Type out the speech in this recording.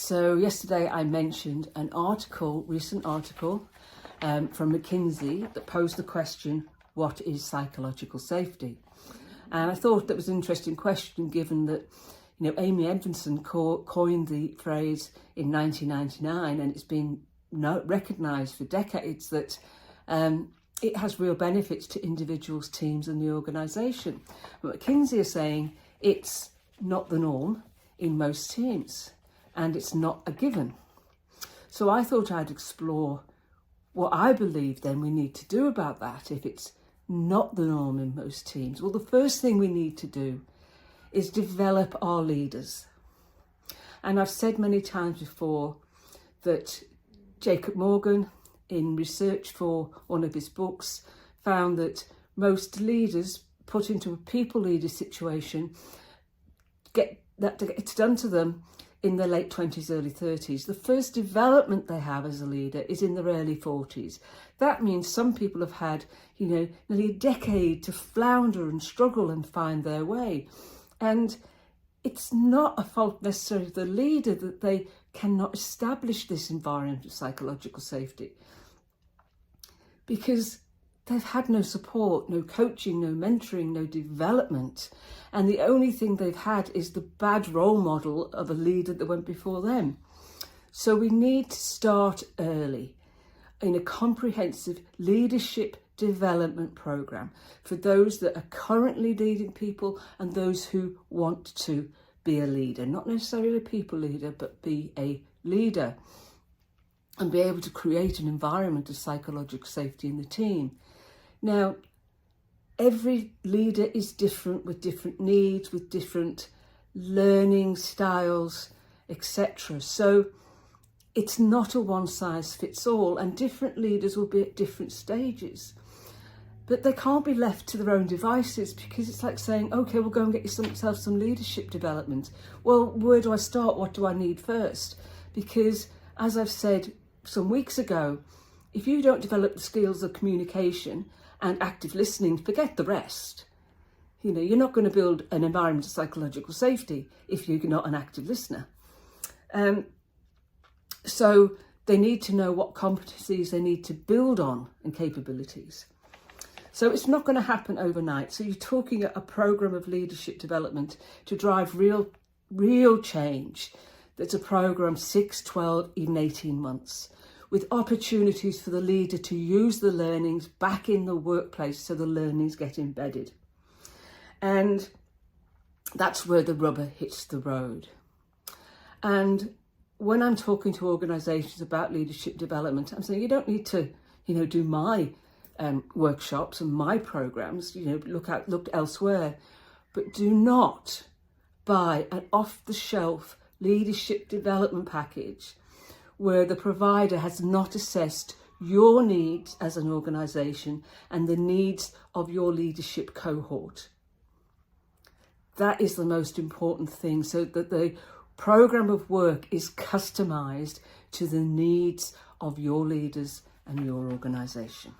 So yesterday I mentioned an article, recent article from McKinsey that posed the question, what is psychological safety? And I thought that was an interesting question, given that, Amy Edmondson coined the phrase in 1999, and it's been recognised for decades that it has real benefits to individuals, teams and the organisation. But McKinsey are saying it's not the norm in most teams and it's not a given. So I thought I'd explore what I believe then we need to do about that if it's not the norm in most teams. Well, the first thing we need to do is develop our leaders. And I've said many times before that Jacob Morgan, in research for one of his books, found that most leaders put into a people leader situation it's done to them in their late 20s, early 30s. The first development they have as a leader is in their early 40s. That means some people have had, nearly a decade to flounder and struggle and find their way. And it's not a fault necessarily of the leader that they cannot establish this environment of psychological safety, because they've had no support, no coaching, no mentoring, no development. And the only thing they've had is the bad role model of a leader that went before them. So we need to start early in a comprehensive leadership development program for those that are currently leading people and those who want to be a leader, not necessarily a people leader, but be a leader and be able to create an environment of psychological safety in the team. Now, every leader is different, with different needs, with different learning styles, etc. So it's not a one size fits all, and different leaders will be at different stages. But they can't be left to their own devices, because it's like saying, okay, we'll go and get yourself some leadership development. Well, where do I start? What do I need first? Because as I've said some weeks ago, if you don't develop the skills of communication and active listening, forget the rest. You're not going to build an environment of psychological safety if you're not an active listener. So they need to know what competencies they need to build on and capabilities. So it's not going to happen overnight. So you're talking a program of leadership development to drive real change. That's a program 6, 12, even 18 months, with opportunities for the leader to use the learnings back in the workplace so the learnings get embedded. And that's where the rubber hits the road. And when I'm talking to organisations about leadership development, I'm saying you don't need to, do my workshops and my programs, look elsewhere, but do not buy an off-the-shelf leadership development package where the provider has not assessed your needs as an organisation and the needs of your leadership cohort. That is the most important thing, so that the programme of work is customised to the needs of your leaders and your organisation.